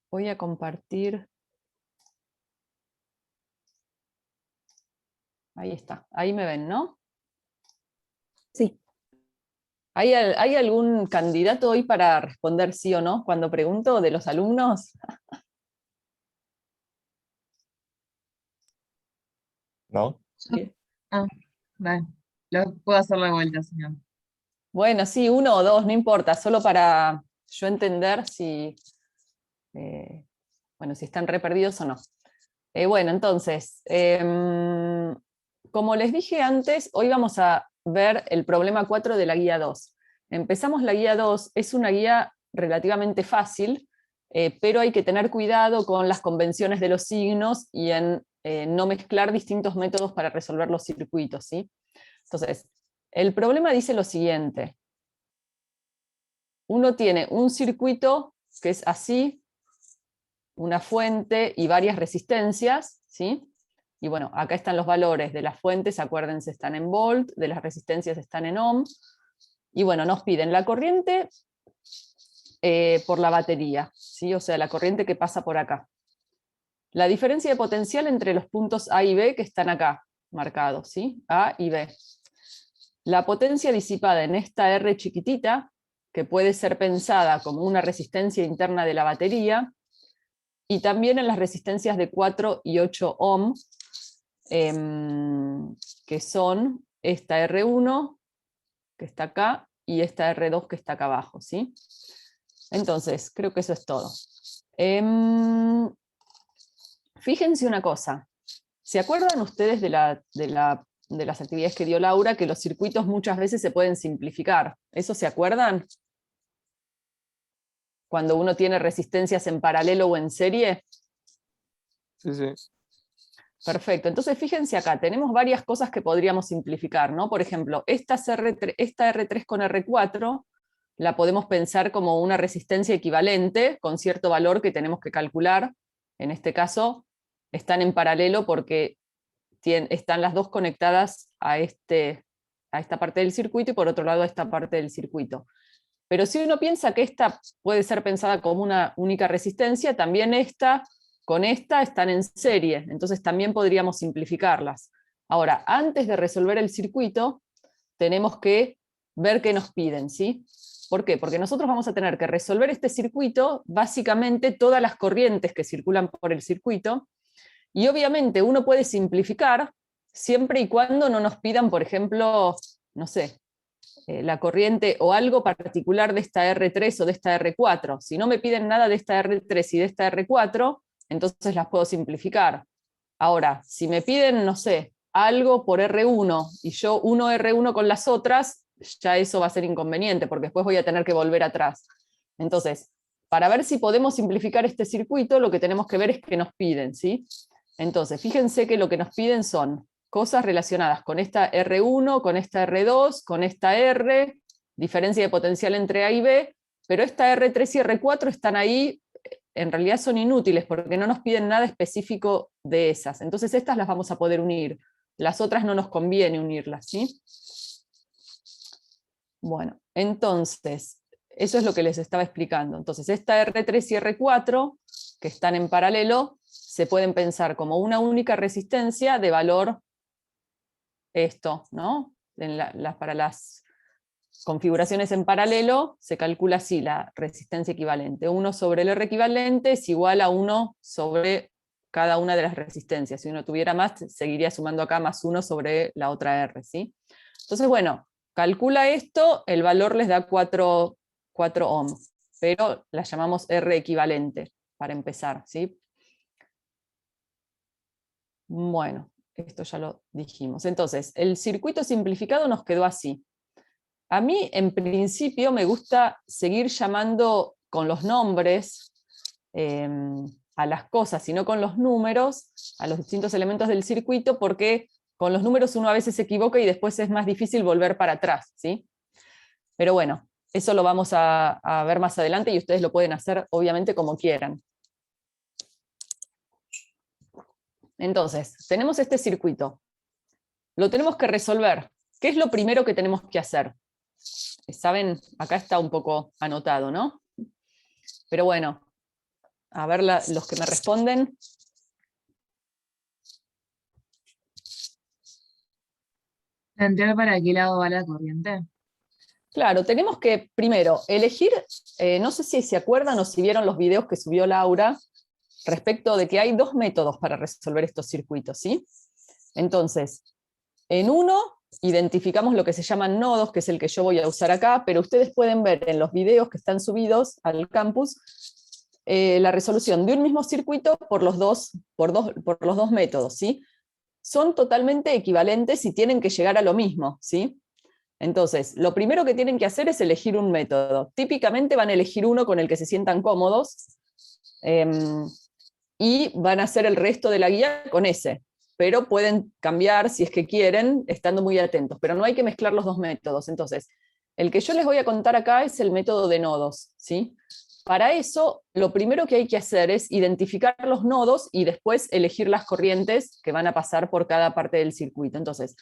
Voy a compartir. Ahí está, ahí me ven, ¿no? Sí. ¿Hay algún candidato hoy para responder sí o no cuando pregunto de los alumnos? ¿No? Bien. Ah, vale. Lo puedo hacer la vuelta, señor. Bueno, sí, uno o dos, no importa, solo para yo entender si, bueno, si están re perdidos o no. Bueno, entonces, como les dije antes, hoy vamos a ver el problema 4 de la guía 2. Empezamos la guía 2, es una guía relativamente fácil, pero hay que tener cuidado con las convenciones de los signos y en no mezclar distintos métodos para resolver los circuitos, ¿sí? Entonces, el problema dice lo siguiente. Uno tiene un circuito que es así, una fuente y varias resistencias, ¿sí? Y bueno, acá están los valores de las fuentes, acuérdense, están en volt, de las resistencias están en ohm, y bueno, nos piden la corriente por la batería, ¿sí? O sea, la corriente que pasa por acá. La diferencia de potencial entre los puntos A y B que están acá marcados, ¿sí? A y B. La potencia disipada en esta R chiquitita, que puede ser pensada como una resistencia interna de la batería, y también en las resistencias de 4 y 8 ohm, que son esta R1, que está acá, y esta R2 que está acá abajo, ¿sí? Entonces, creo que eso es todo. Fíjense una cosa, ¿se acuerdan ustedes de las actividades que dio Laura, que los circuitos muchas veces se pueden simplificar? ¿Eso se acuerdan? Cuando uno tiene resistencias en paralelo o en serie. Sí, sí. Perfecto, entonces fíjense acá, tenemos varias cosas que podríamos simplificar, ¿no? Por ejemplo, esta R3 con R4 la podemos pensar como una resistencia equivalente con cierto valor que tenemos que calcular. En este caso, están en paralelo porque están las dos conectadas a esta parte del circuito y por otro lado a esta parte del circuito. Pero si uno piensa que esta puede ser pensada como una única resistencia, también esta con esta están en serie, entonces también podríamos simplificarlas. Ahora, antes de resolver el circuito, tenemos que ver qué nos piden, ¿sí? ¿Por qué? Porque nosotros vamos a tener que resolver este circuito, básicamente todas las corrientes que circulan por el circuito, y obviamente uno puede simplificar siempre y cuando no nos pidan, por ejemplo, no sé, la corriente o algo particular de esta R3 o de esta R4. Si no me piden nada de esta R3 y de esta R4, entonces las puedo simplificar. Ahora, si me piden, no sé, algo por R1 y yo uno R1 con las otras, ya eso va a ser inconveniente, porque después voy a tener que volver atrás. Entonces, para ver si podemos simplificar este circuito, lo que tenemos que ver es qué nos piden, ¿sí? Entonces, fíjense que lo que nos piden son cosas relacionadas con esta R1, con esta R2, con esta R, diferencia de potencial entre A y B, pero esta R3 y R4 están ahí, en realidad son inútiles porque no nos piden nada específico de esas. Entonces estas las vamos a poder unir. Las otras no nos conviene unirlas, ¿sí? Bueno, entonces, eso es lo que les estaba explicando. Entonces, esta R3 y R4, que están en paralelo, se pueden pensar como una única resistencia de valor esto, ¿no? Para las configuraciones en paralelo se calcula así la resistencia equivalente. 1 sobre el R equivalente es igual a 1 sobre cada una de las resistencias. Si uno tuviera más, seguiría sumando acá más 1 sobre la otra R, ¿sí? Entonces, bueno, calcula esto, el valor les da 4 ohm, pero la llamamos R equivalente, para empezar, ¿sí? Bueno, esto ya lo dijimos. Entonces, el circuito simplificado nos quedó así. A mí, en principio, me gusta seguir llamando con los nombres a las cosas, sino con los números, a los distintos elementos del circuito, porque con los números uno a veces se equivoca y después es más difícil volver para atrás, ¿sí? Pero bueno, eso lo vamos a ver más adelante y ustedes lo pueden hacer, obviamente, como quieran. Entonces, tenemos este circuito. Lo tenemos que resolver. ¿Qué es lo primero que tenemos que hacer? Saben, acá está un poco anotado, ¿no? Pero bueno, a ver los que me responden. ¿Plantear para qué lado va la corriente? Claro, tenemos que primero elegir, no sé si se acuerdan o si vieron los videos que subió Laura, respecto de que hay dos métodos para resolver estos circuitos, ¿sí? Entonces, en uno identificamos lo que se llaman nodos, que es el que yo voy a usar acá, pero ustedes pueden ver en los videos que están subidos al campus la resolución de un mismo circuito por los dos métodos, ¿sí? Son totalmente equivalentes y tienen que llegar a lo mismo, ¿sí? Entonces, lo primero que tienen que hacer es elegir un método. Típicamente van a elegir uno con el que se sientan cómodos, y van a hacer el resto de la guía con ese. Pero pueden cambiar si es que quieren, estando muy atentos. Pero no hay que mezclar los dos métodos. Entonces, el que yo les voy a contar acá es el método de nodos, ¿sí? Para eso, lo primero que hay que hacer es identificar los nodos y después elegir las corrientes que van a pasar por cada parte del circuito. Entonces,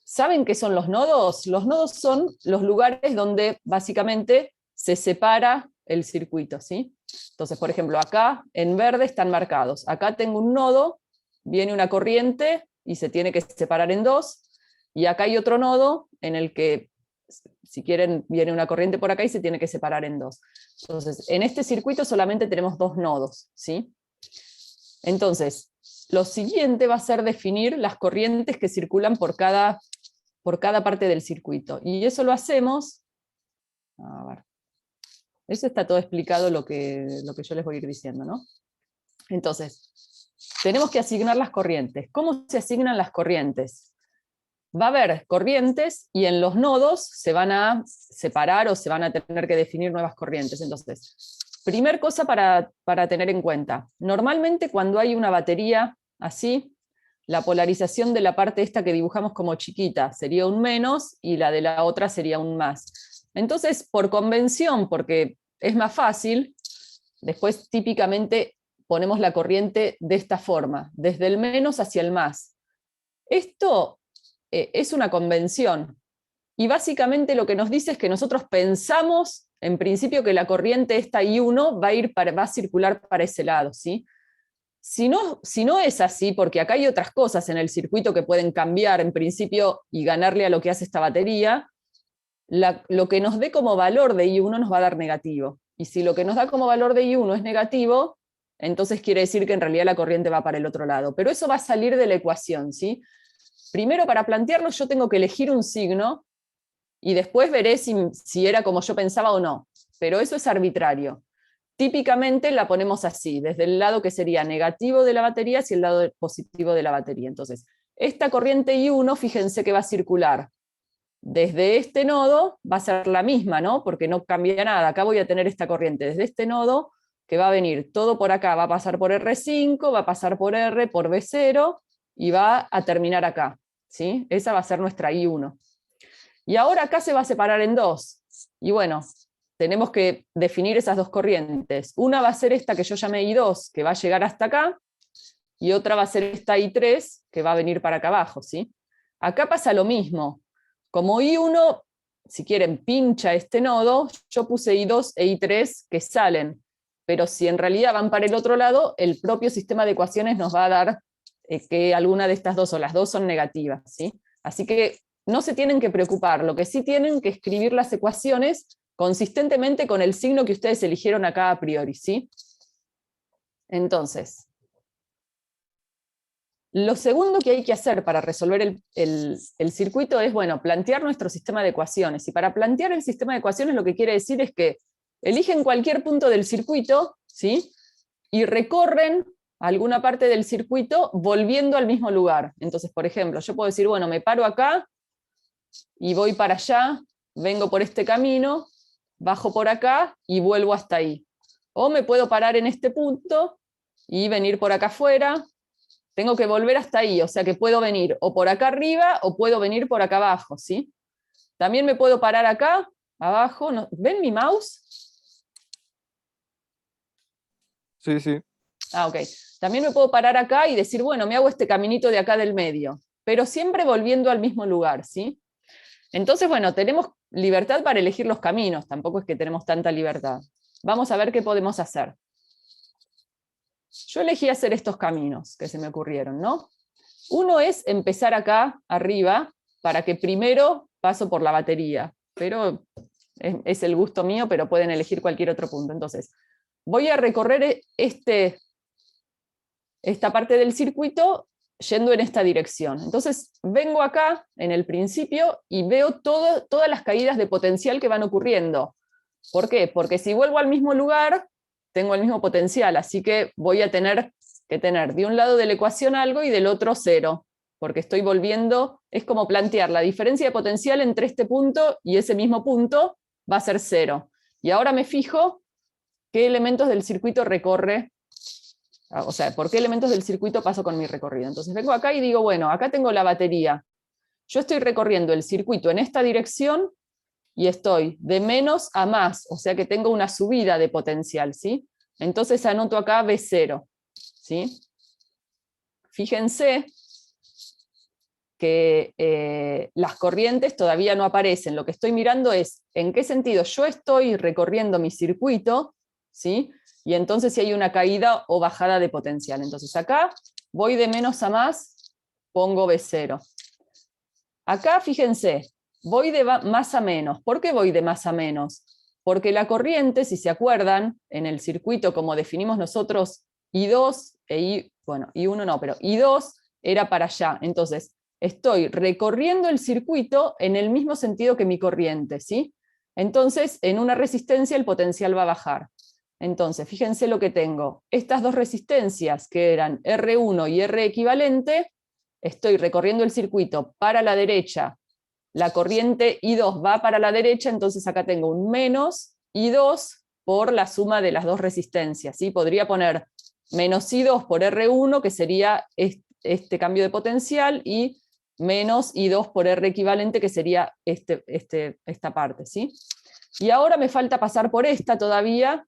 ¿saben qué son los nodos? Los nodos son los lugares donde básicamente se separa el circuito, ¿sí? Entonces, por ejemplo, acá en verde están marcados. Acá tengo un nodo, viene una corriente y se tiene que separar en dos, y acá hay otro nodo en el que, si quieren, viene una corriente por acá y se tiene que separar en dos. Entonces, en este circuito solamente tenemos dos nodos, ¿sí? Entonces, lo siguiente va a ser definir las corrientes que circulan por cada parte del circuito. Y eso lo hacemos, a ver, eso está todo explicado lo que yo les voy a ir diciendo, ¿no? Entonces, tenemos que asignar las corrientes. ¿Cómo se asignan las corrientes? Va a haber corrientes y en los nodos se van a separar o se van a tener que definir nuevas corrientes. Entonces, primer cosa para tener en cuenta. Normalmente cuando hay una batería así, la polarización de la parte esta que dibujamos como chiquita sería un menos y la de la otra sería un más. Entonces, por convención, porque es más fácil, después típicamente ponemos la corriente de esta forma, desde el menos hacia el más. Esto es una convención, y básicamente lo que nos dice es que nosotros pensamos, en principio, que la corriente esta I1 va a circular para ese lado, ¿sí? Si no es así, porque acá hay otras cosas en el circuito que pueden cambiar en principio y ganarle a lo que hace esta batería, lo que nos dé como valor de I1 nos va a dar negativo. Y si lo que nos da como valor de I1 es negativo, entonces quiere decir que en realidad la corriente va para el otro lado. Pero eso va a salir de la ecuación, ¿sí? Primero, para plantearlo, yo tengo que elegir un signo y después veré si era como yo pensaba o no. Pero eso es arbitrario. Típicamente la ponemos así, desde el lado que sería negativo de la batería hacia el lado positivo de la batería. Entonces, esta corriente I1, fíjense que va a circular desde este nodo, va a ser la misma, ¿no? Porque no cambia nada. Acá voy a tener esta corriente desde este nodo, que va a venir todo por acá, va a pasar por R5, va a pasar por R, por B0, y va a terminar acá, ¿sí? Esa va a ser nuestra I1. Y ahora acá se va a separar en dos. Y bueno, tenemos que definir esas dos corrientes. Una va a ser esta que yo llamé I2, que va a llegar hasta acá, y otra va a ser esta I3, que va a venir para acá abajo, ¿sí? Acá pasa lo mismo. Como I1, si quieren, pincha este nodo, yo puse I2 e I3 que salen, pero si en realidad van para el otro lado, el propio sistema de ecuaciones nos va a dar que alguna de estas dos o las dos son negativas, ¿sí? Así que no se tienen que preocupar, lo que sí tienen que escribir las ecuaciones consistentemente con el signo que ustedes eligieron acá a priori, ¿sí? Entonces, lo segundo que hay que hacer para resolver el circuito es, bueno, plantear nuestro sistema de ecuaciones. Y para plantear el sistema de ecuaciones lo que quiere decir es que eligen cualquier punto del circuito, ¿sí? Y recorren alguna parte del circuito volviendo al mismo lugar. Entonces, por ejemplo, yo puedo decir, bueno, me paro acá y voy para allá, vengo por este camino, bajo por acá y vuelvo hasta ahí. O me puedo parar en este punto y venir por acá afuera. Tengo que volver hasta ahí, o sea que puedo venir o por acá arriba o puedo venir por acá abajo, ¿sí? También me puedo parar acá, abajo. ¿Ven mi mouse? Sí, sí. Ah, ok. También me puedo parar acá y decir, bueno, me hago este caminito de acá del medio, pero siempre volviendo al mismo lugar, ¿sí? Entonces, bueno, tenemos libertad para elegir los caminos, tampoco es que tenemos tanta libertad. vamos a ver qué podemos hacer. Yo elegí hacer estos caminos que se me ocurrieron, ¿no? Uno es empezar acá arriba, para que primero paso por la batería, pero es el gusto mío, pero pueden elegir cualquier otro punto. Entonces, voy a recorrer esta parte del circuito yendo en esta dirección. Entonces, vengo acá en el principio y veo todas las caídas de potencial que van ocurriendo. ¿Por qué? Porque si vuelvo al mismo lugar, tengo el mismo potencial, así que voy a tener que tener de un lado de la ecuación algo y del otro cero, porque estoy volviendo, es como plantear la diferencia de potencial entre este punto y ese mismo punto va a ser cero. Y ahora me fijo qué elementos del circuito recorre, o sea, por qué elementos del circuito paso con mi recorrido. Entonces vengo acá y digo, bueno, acá tengo la batería. Yo estoy recorriendo el circuito en esta dirección y estoy de menos a más, o sea que tengo una subida de potencial, ¿sí? Entonces anoto acá B0, ¿sí? Fíjense que las corrientes todavía no aparecen. Lo que estoy mirando es en qué sentido yo estoy recorriendo mi circuito, ¿sí? Y entonces si hay una caída o bajada de potencial. Entonces acá voy de menos a más, pongo B0. Acá fíjense, voy de más a menos. ¿Por qué voy de más a menos? Porque la corriente, si se acuerdan, en el circuito como definimos nosotros, I2, bueno, I1 no, pero I2 era para allá. Entonces, estoy recorriendo el circuito en el mismo sentido que mi corriente, ¿sí? Entonces, en una resistencia el potencial va a bajar. Entonces, fíjense lo que tengo. Estas dos resistencias, que eran R1 y R equivalente, estoy recorriendo el circuito para la derecha, la corriente I2 va para la derecha, entonces acá tengo un menos I2 por la suma de las dos resistencias, ¿sí? Podría poner menos I2 por R1, que sería este cambio de potencial, y menos I2 por R equivalente, que sería esta parte, ¿sí? Y ahora me falta pasar por esta todavía,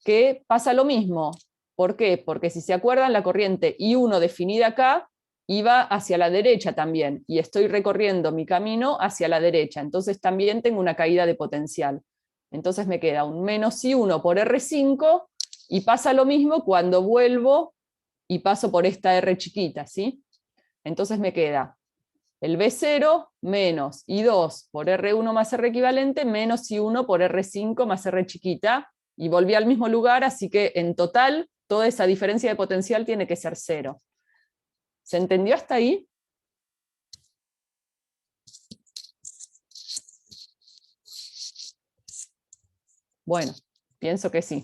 que pasa lo mismo. ¿Por qué? Porque si se acuerdan, la corriente I1 definida acá iba hacia la derecha también, y estoy recorriendo mi camino hacia la derecha, entonces también tengo una caída de potencial. Entonces me queda un menos I1 por R5, y pasa lo mismo cuando vuelvo y paso por esta R chiquita, ¿sí? Entonces me queda el B0 menos I2 por R1 más R equivalente, menos I1 por R5 más R chiquita, y volví al mismo lugar, así que en total toda esa diferencia de potencial tiene que ser cero. ¿Se entendió hasta ahí? Bueno, pienso que sí.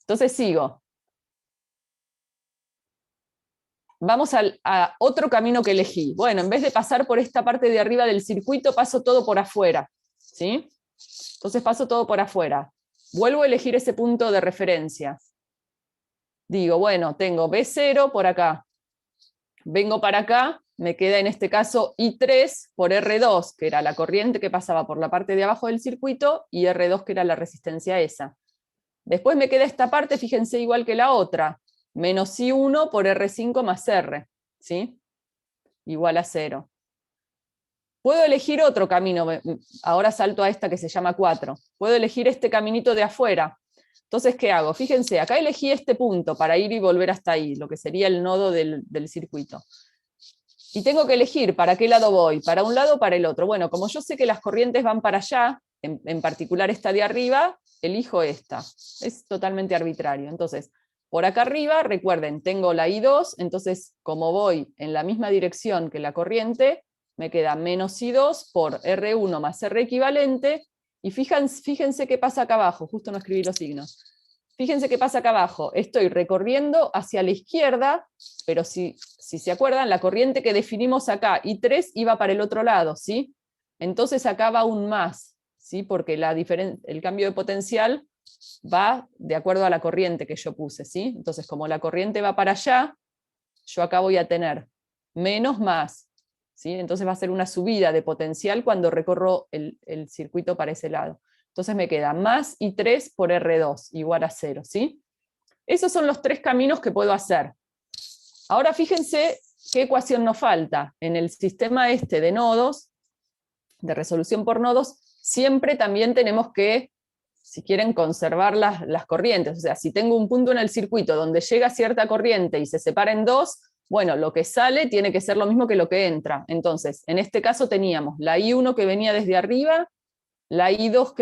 Entonces sigo. Vamos a otro camino que elegí. Bueno, en vez de pasar por esta parte de arriba del circuito, paso todo por afuera, ¿sí? Entonces paso todo por afuera. Vuelvo a elegir ese punto de referencia. Digo, bueno, tengo B0 por acá. Vengo para acá, me queda en este caso I3 por R2, que era la corriente que pasaba por la parte de abajo del circuito, y R2, que era la resistencia esa. Después me queda esta parte, fíjense, igual que la otra, menos I1 por R5 más R, ¿sí? Igual a 0. Puedo elegir otro camino, ahora salto a esta que se llama 4. Puedo elegir este caminito de afuera. Entonces, ¿qué hago? Fíjense, acá elegí este punto para ir y volver hasta ahí, lo que sería el nodo del circuito. Y tengo que elegir para qué lado voy, para un lado o para el otro. Bueno, como yo sé que las corrientes van para allá, en particular esta de arriba, elijo esta. Es totalmente arbitrario. Entonces, por acá arriba, recuerden, tengo la I2, entonces como voy en la misma dirección que la corriente, me queda menos I2 por R1 más R equivalente, y fíjense qué pasa acá abajo, justo no escribí los signos. Fíjense qué pasa acá abajo, estoy recorriendo hacia la izquierda, pero si se acuerdan, la corriente que definimos acá, I3, iba para el otro lado, ¿sí? Entonces acá va aún más, ¿sí? Porque el cambio de potencial va de acuerdo a la corriente que yo puse, ¿sí? Entonces como la corriente va para allá, yo acá voy a tener menos más, ¿sí? Entonces va a ser una subida de potencial cuando recorro el circuito para ese lado. Entonces me queda más I3 por R2, igual a 0, ¿sí? Esos son los tres caminos que puedo hacer. Ahora fíjense qué ecuación nos falta. En el sistema este de nodos, de resolución por nodos, siempre también tenemos que si quieren conservar las corrientes. O sea, si tengo un punto en el circuito donde llega cierta corriente y se separa en dos, bueno, lo que sale tiene que ser lo mismo que lo que entra. Entonces, en este caso teníamos la I1 que venía desde arriba, la I2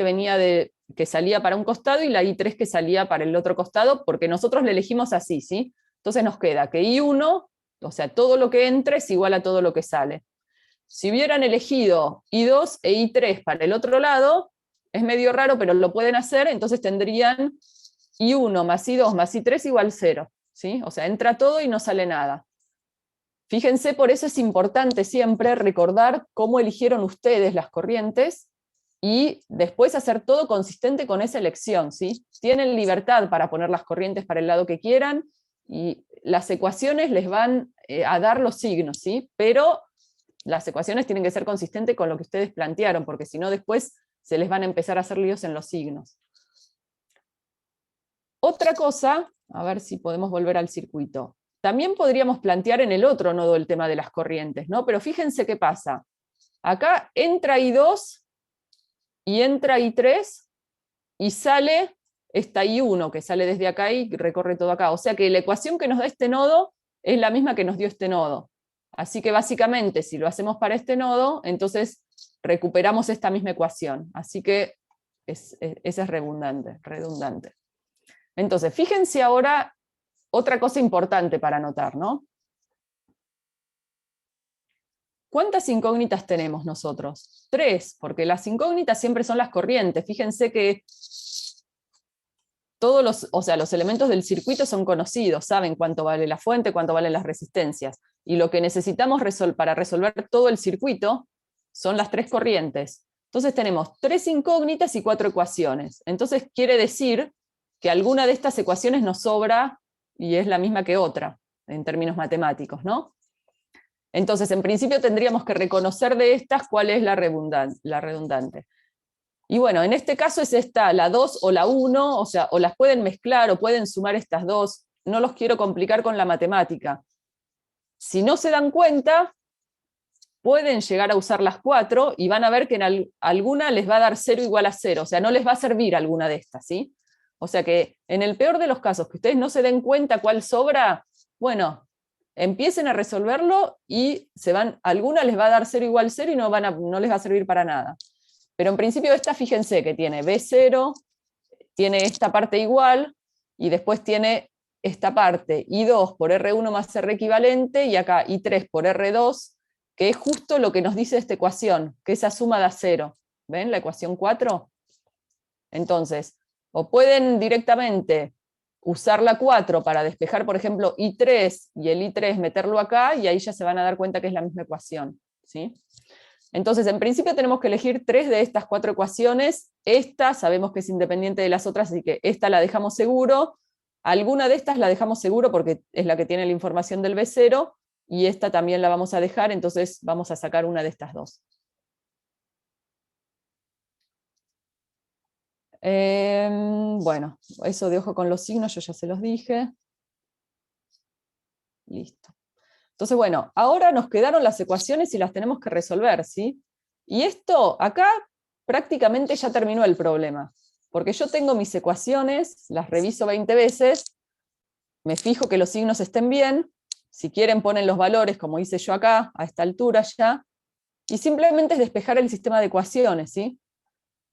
que salía para un costado y la I3 que salía para el otro costado, porque nosotros le elegimos así, ¿sí? Entonces nos queda que I1, o sea, todo lo que entra es igual a todo lo que sale. Si hubieran elegido I2 e I3 para el otro lado, es medio raro, pero lo pueden hacer, entonces tendrían I1 más I2 más I3 igual 0, ¿sí? O sea, entra todo y no sale nada. Fíjense, por eso es importante siempre recordar cómo eligieron ustedes las corrientes y después hacer todo consistente con esa elección, ¿sí? Tienen libertad para poner las corrientes para el lado que quieran y las ecuaciones les van a dar los signos, ¿sí? Pero las ecuaciones tienen que ser consistentes con lo que ustedes plantearon, porque si no después se les van a empezar a hacer líos en los signos. Otra cosa, a ver si podemos volver al circuito. También podríamos plantear en el otro nodo el tema de las corrientes, ¿no? Pero fíjense qué pasa. Acá entra I2 y entra I3 y sale esta I1 que sale desde acá y recorre todo acá. O sea que la ecuación que nos da este nodo es la misma que nos dio este nodo. Así que básicamente si lo hacemos para este nodo, entonces recuperamos esta misma ecuación. Así que esa es redundante. Entonces, fíjense ahora otra cosa importante para anotar, ¿no? ¿Cuántas incógnitas tenemos nosotros? 3, porque las incógnitas siempre son las corrientes. Fíjense que todos los elementos del circuito son conocidos, saben cuánto vale la fuente, cuánto valen las resistencias. Y lo que necesitamos para resolver todo el circuito son las 3 corrientes. Entonces tenemos 3 incógnitas y 4 ecuaciones. Entonces quiere decir que alguna de estas ecuaciones nos sobra y es la misma que otra, en términos matemáticos, ¿no? Entonces, en principio tendríamos que reconocer de estas cuál es la redundante. Y bueno, en este caso es esta, la 2 o la 1, o sea, o las pueden mezclar o pueden sumar estas dos. No los quiero complicar con la matemática. Si no se dan cuenta, pueden llegar a usar las 4 y van a ver que en alguna les va a dar 0 igual a 0, o sea, no les va a servir alguna de estas, ¿sí? O sea que en el peor de los casos, que ustedes no se den cuenta cuál sobra, bueno, empiecen a resolverlo y alguna les va a dar 0 igual 0 y no les va a servir para nada. Pero en principio esta, fíjense que tiene B0, tiene esta parte igual, y después tiene esta parte, I2 por R1 más R equivalente, y acá I3 por R2, que es justo lo que nos dice esta ecuación, que esa suma da 0. ¿Ven la ecuación 4? Entonces, o pueden directamente usar la 4 para despejar, por ejemplo, I3 y el I3 meterlo acá, y ahí ya se van a dar cuenta que es la misma ecuación, ¿sí? Entonces, en principio tenemos que elegir 3 de estas 4 ecuaciones. Esta sabemos que es independiente de las otras, así que esta la dejamos seguro. Alguna de estas la dejamos seguro porque es la que tiene la información del B0, y esta también la vamos a dejar, entonces vamos a sacar una de estas dos. Bueno, eso de ojo con los signos yo ya se los dije. Listo. Entonces, bueno, ahora nos quedaron las ecuaciones y las tenemos que resolver, ¿sí? Y esto, acá prácticamente ya terminó el problema, porque yo tengo mis ecuaciones, las reviso 20 veces, me fijo que los signos estén bien, si quieren ponen los valores, como hice yo acá, a esta altura ya, y simplemente es despejar el sistema de ecuaciones, ¿sí?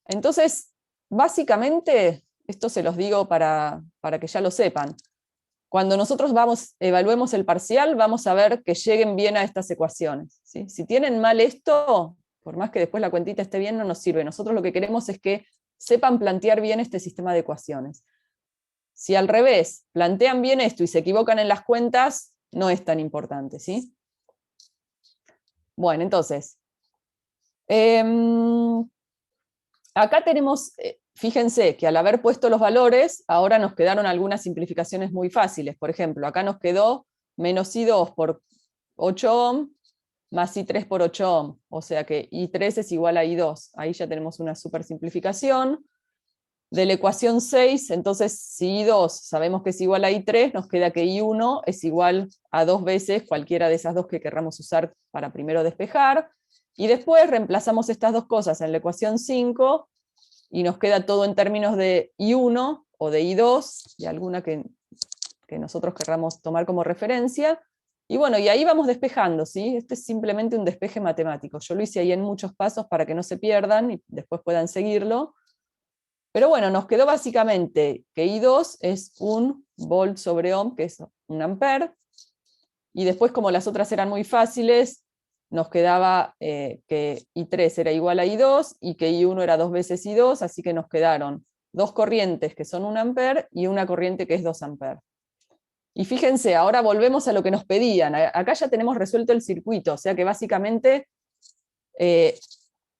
Entonces, básicamente, esto se los digo para que ya lo sepan. Cuando nosotros evaluemos el parcial, vamos a ver que lleguen bien a estas ecuaciones, ¿sí? Si tienen mal esto, por más que después la cuentita esté bien, no nos sirve. Nosotros lo que queremos es que sepan plantear bien este sistema de ecuaciones. Si al revés, plantean bien esto y se equivocan en las cuentas, no es tan importante, ¿sí? Bueno, entonces, acá tenemos, fíjense que al haber puesto los valores, ahora nos quedaron algunas simplificaciones muy fáciles. Por ejemplo, acá nos quedó menos I2 por 8 ohm más I3 por 8 ohm. O sea que I3 es igual a I2. Ahí ya tenemos una super simplificación. De la ecuación 6, entonces si I2 sabemos que es igual a I3, nos queda que I1 es igual a 2 veces cualquiera de esas dos que querramos usar para primero despejar. Y después reemplazamos estas dos cosas en la ecuación 5, y nos queda todo en términos de I1 o de I2, y alguna que nosotros querramos tomar como referencia. Y bueno, y ahí vamos despejando, ¿sí? Este es simplemente un despeje matemático. Yo lo hice ahí en muchos pasos para que no se pierdan y después puedan seguirlo. Pero bueno, nos quedó básicamente que I2 es 1 volt sobre ohm, que es 1 ampere. Y después, como las otras eran muy fáciles, nos quedaba que I3 era igual a I2 y que I1 era 2 veces I2, así que nos quedaron dos corrientes que son 1 ampere y una corriente que es 2 ampere. Y fíjense, ahora volvemos a lo que nos pedían. Acá ya tenemos resuelto el circuito, o sea que básicamente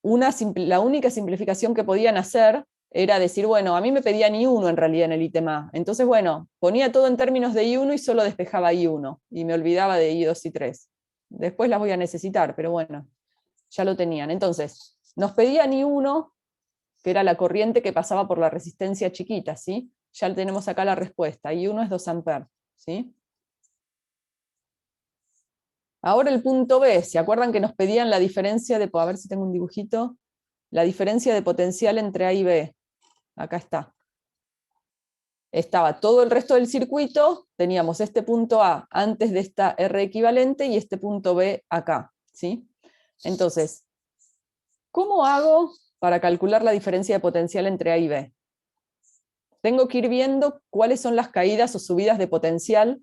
la única simplificación que podían hacer era decir, bueno, a mí me pedían I1 en realidad en el ítem A. Entonces, bueno, ponía todo en términos de I1 y solo despejaba I1, y me olvidaba de I2 y 3. Después las voy a necesitar, pero bueno, ya lo tenían. Entonces, nos pedían I1, que era la corriente que pasaba por la resistencia chiquita, ¿sí? Ya tenemos acá la respuesta, I1 es 2 amperes, ¿sí? Ahora el punto B, ¿se acuerdan que nos pedían la diferencia de, a ver si tengo un dibujito, la diferencia de potencial entre A y B? Acá está. Estaba todo el resto del circuito, teníamos este punto A antes de esta R equivalente y este punto B acá, ¿sí? Entonces, ¿cómo hago para calcular la diferencia de potencial entre A y B? Tengo que ir viendo cuáles son las caídas o subidas de potencial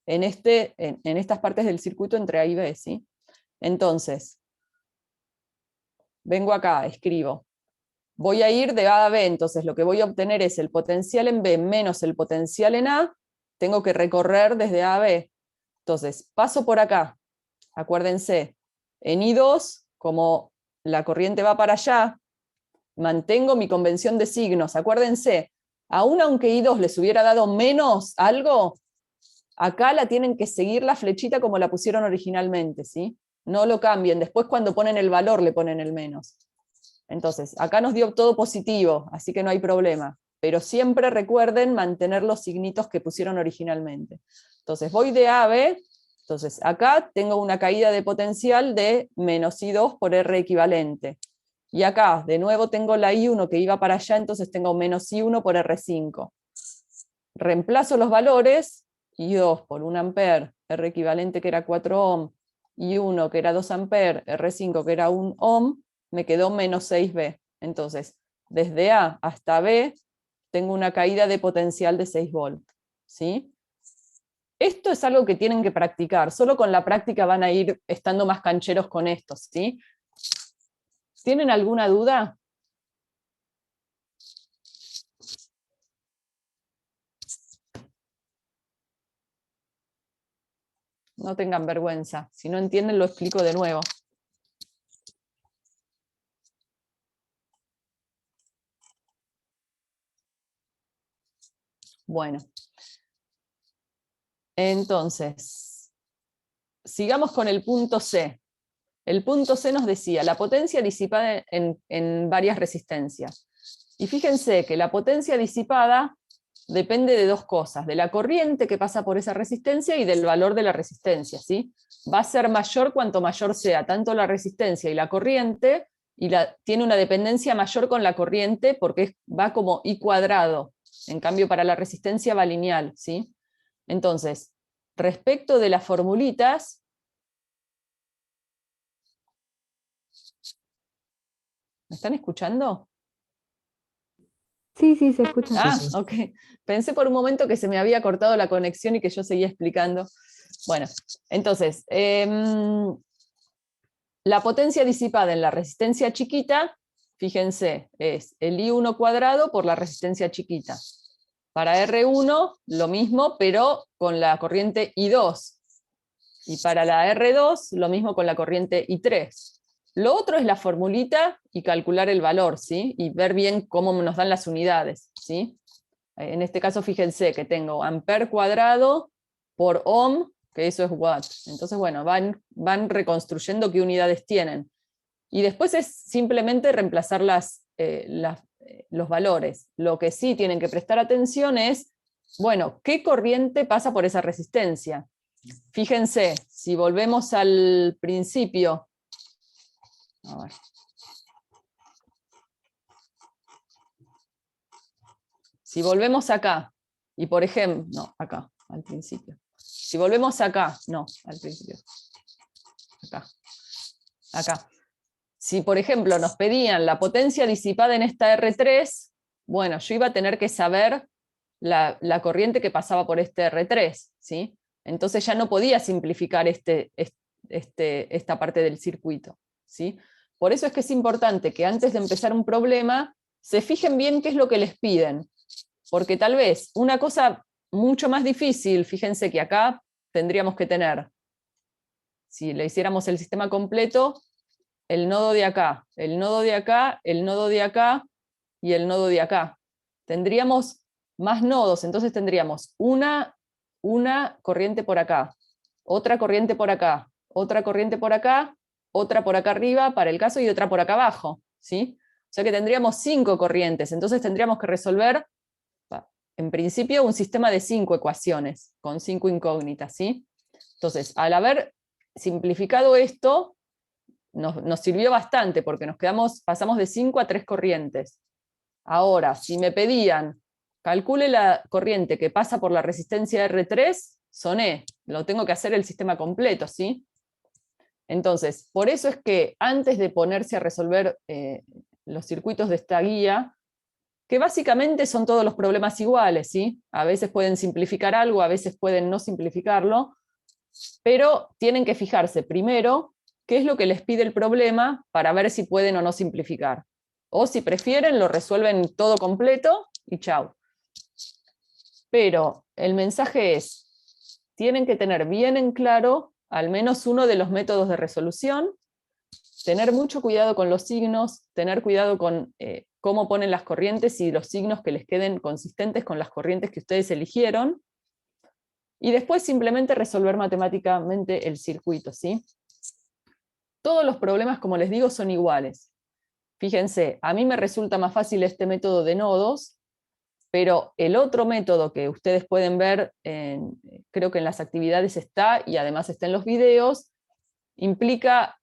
en estas partes del circuito entre A y B, ¿sí? Entonces, vengo acá, escribo. Voy a ir de A a B, entonces lo que voy a obtener es el potencial en B menos el potencial en A, tengo que recorrer desde A a B. Entonces, paso por acá, acuérdense, en I2, como la corriente va para allá, mantengo mi convención de signos, acuérdense, aún aunque I2 les hubiera dado menos algo, acá la tienen que seguir la flechita como la pusieron originalmente, ¿sí? No lo cambien, después cuando ponen el valor le ponen el menos. Entonces, acá nos dio todo positivo, así que no hay problema. Pero siempre recuerden mantener los signitos que pusieron originalmente. Entonces, voy de A a B. Entonces, acá tengo una caída de potencial de menos I2 por R equivalente. Y acá, de nuevo, tengo la I1 que iba para allá, entonces tengo menos I1 por R5. Reemplazo los valores, I2 por 1 ampere, R equivalente que era 4 ohm, I1 que era 2 ampere, R5 que era 1 ohm, me quedó menos 6B. Entonces, desde A hasta B, tengo una caída de potencial de 6 volt. ¿Sí? Esto es algo que tienen que practicar, solo con la práctica van a ir estando más cancheros con esto, ¿sí? ¿Tienen alguna duda? No tengan vergüenza, si no entienden lo explico de nuevo. Bueno, entonces, sigamos con el punto C. El punto C nos decía, la potencia disipada en varias resistencias. Y fíjense que la potencia disipada depende de dos cosas, de la corriente que pasa por esa resistencia y del valor de la resistencia, ¿sí? Va a ser mayor cuanto mayor sea tanto la resistencia y la corriente, y tiene una dependencia mayor con la corriente porque va como I cuadrado, en cambio para la resistencia va lineal, ¿sí? Entonces, respecto de las formulitas, ¿me están escuchando? Sí, se escucha. Ah, ok. Pensé por un momento que se me había cortado la conexión y que yo seguía explicando. Bueno, entonces, la potencia disipada en la resistencia chiquita, fíjense, es el I1 cuadrado por la resistencia chiquita. Para R1, lo mismo, pero con la corriente I2. Y para la R2, lo mismo con la corriente I3. Lo otro es la formulita y calcular el valor, ¿sí? Y ver bien cómo nos dan las unidades, ¿sí? En este caso, fíjense que tengo amper cuadrado por ohm, que eso es watt. Entonces, bueno, van reconstruyendo qué unidades tienen. Y después es simplemente reemplazar los valores. Lo que sí tienen que prestar atención es, bueno, ¿qué corriente pasa por esa resistencia? Fíjense, si volvemos al principio, a ver. Si volvemos acá, y por ejemplo, no, acá, al principio. Si volvemos acá, no, al principio. Acá. Si, por ejemplo, nos pedían la potencia disipada en esta R3, bueno, yo iba a tener que saber la corriente que pasaba por este R3, ¿sí? Entonces ya no podía simplificar esta parte del circuito, ¿sí? Por eso es que es importante que antes de empezar un problema, se fijen bien qué es lo que les piden, porque tal vez una cosa mucho más difícil, fíjense que acá tendríamos que tener, si le hiciéramos el sistema completo, el nodo de acá, el nodo de acá, el nodo de acá y el nodo de acá. Tendríamos más nodos, entonces tendríamos una corriente por acá, otra corriente por acá, otra corriente por acá, otra por acá arriba para el caso y otra por acá abajo, ¿sí? O sea que tendríamos 5 corrientes, entonces tendríamos que resolver, en principio, un sistema de 5 ecuaciones, con 5 incógnitas, ¿sí? Entonces, al haber simplificado esto, nos sirvió bastante, porque pasamos de 5 a 3 corrientes. Ahora, si me pedían, calcule la corriente que pasa por la resistencia R3, soné, lo tengo que hacer el sistema completo, ¿sí? Entonces, por eso es que antes de ponerse a resolver los circuitos de esta guía, que básicamente son todos los problemas iguales, ¿sí? A veces pueden simplificar algo, a veces pueden no simplificarlo, pero tienen que fijarse primero qué es lo que les pide el problema para ver si pueden o no simplificar. O si prefieren, lo resuelven todo completo y chau. Pero el mensaje es, tienen que tener bien en claro al menos uno de los métodos de resolución, tener mucho cuidado con los signos, tener cuidado con cómo ponen las corrientes y los signos que les queden consistentes con las corrientes que ustedes eligieron, y después simplemente resolver matemáticamente el circuito, ¿sí? Todos los problemas, como les digo, son iguales. Fíjense, a mí me resulta más fácil este método de nodos, pero el otro método que ustedes pueden ver, creo que en las actividades está, y además está en los videos, implica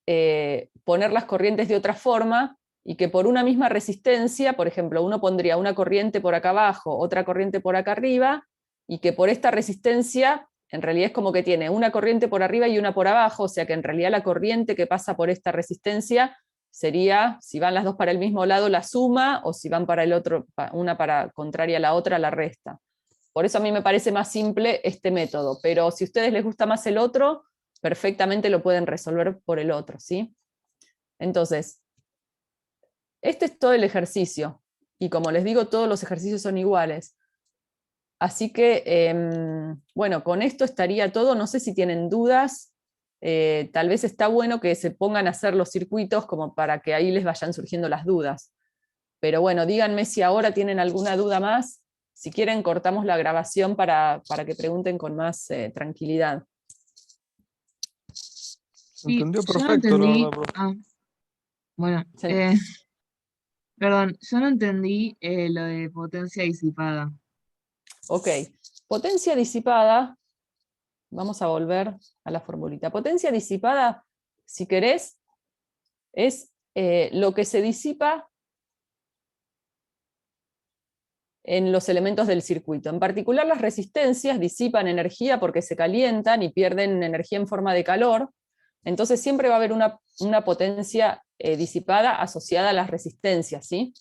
poner las corrientes de otra forma, y que por una misma resistencia, por ejemplo, uno pondría una corriente por acá abajo, otra corriente por acá arriba, y que por esta resistencia, en realidad es como que tiene una corriente por arriba y una por abajo, o sea que en realidad la corriente que pasa por esta resistencia sería, si van las dos para el mismo lado, la suma, o si van para el otro, una para contraria a la otra, la resta. Por eso a mí me parece más simple este método, pero si a ustedes les gusta más el otro, perfectamente lo pueden resolver por el otro, ¿sí? Entonces, este es todo el ejercicio, y como les digo, todos los ejercicios son iguales. Así que, bueno, con esto estaría todo. No sé si tienen dudas. Tal vez está bueno que se pongan a hacer los circuitos como para que ahí les vayan surgiendo las dudas. Pero bueno, díganme si ahora tienen alguna duda más. Si quieren, cortamos la grabación para que pregunten con más tranquilidad. Se entendió yo no perfecto, la entendí. verdad, profe. Bueno, Sí. perdón, yo no entendí lo de potencia disipada. Ok, potencia disipada, vamos a volver a la formulita. Potencia disipada, si querés, es lo que se disipa en los elementos del circuito. En particular, las resistencias disipan energía porque se calientan y pierden energía en forma de calor. Entonces siempre va a haber una potencia disipada asociada a las resistencias, ¿sí?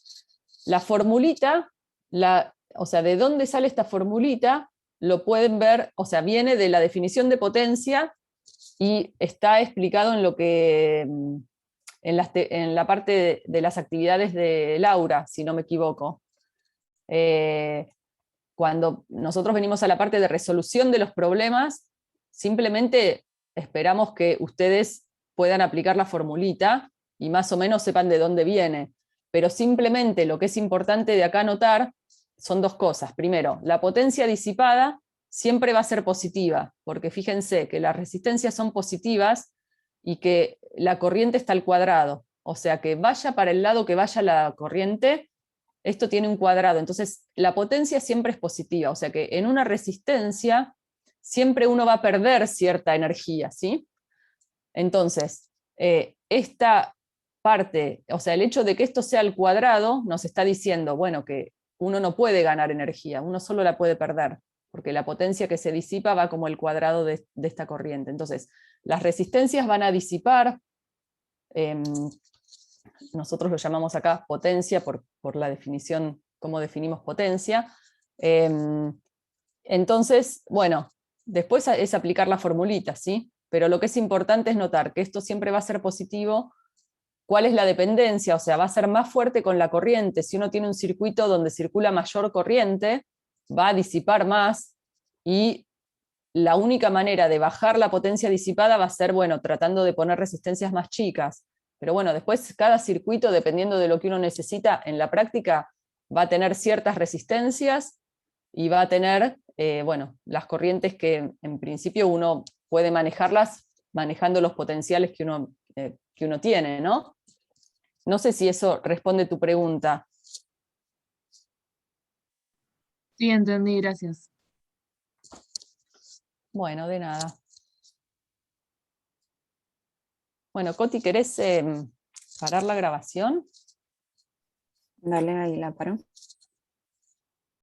La formulita, o sea, ¿de dónde sale esta formulita? Lo pueden ver, o sea, viene de la definición de potencia y está explicado en lo que en la parte de las actividades de Laura, si no me equivoco. Cuando nosotros venimos a la parte de resolución de los problemas, simplemente esperamos que ustedes puedan aplicar la formulita y más o menos sepan de dónde viene. Pero simplemente lo que es importante de acá notar son dos cosas. Primero, la potencia disipada siempre va a ser positiva, porque fíjense que las resistencias son positivas y que la corriente está al cuadrado. O sea que vaya para el lado que vaya la corriente, esto tiene un cuadrado. Entonces la potencia siempre es positiva. O sea que en una resistencia siempre uno va a perder cierta energía, ¿sí? Entonces, esta parte, o sea, el hecho de que esto sea al cuadrado, nos está diciendo, bueno, que uno no puede ganar energía, uno solo la puede perder, porque la potencia que se disipa va como el cuadrado de esta corriente. Entonces, las resistencias van a disipar, nosotros lo llamamos acá potencia por la definición, cómo definimos potencia. Entonces, bueno, después es aplicar la formulita, ¿sí? Pero lo que es importante es notar que esto siempre va a ser positivo. ¿Cuál es la dependencia? O sea, va a ser más fuerte con la corriente. Si uno tiene un circuito donde circula mayor corriente, va a disipar más, y la única manera de bajar la potencia disipada va a ser, bueno, tratando de poner resistencias más chicas. Pero bueno, después cada circuito, dependiendo de lo que uno necesita en la práctica, va a tener ciertas resistencias y va a tener, bueno, las corrientes que en principio uno puede manejarlas manejando los potenciales que uno tiene, ¿no? No sé si eso responde tu pregunta. Sí, entendí, gracias. Bueno, de nada. Bueno, Coti, ¿querés parar la grabación? Dale, ahí la paro.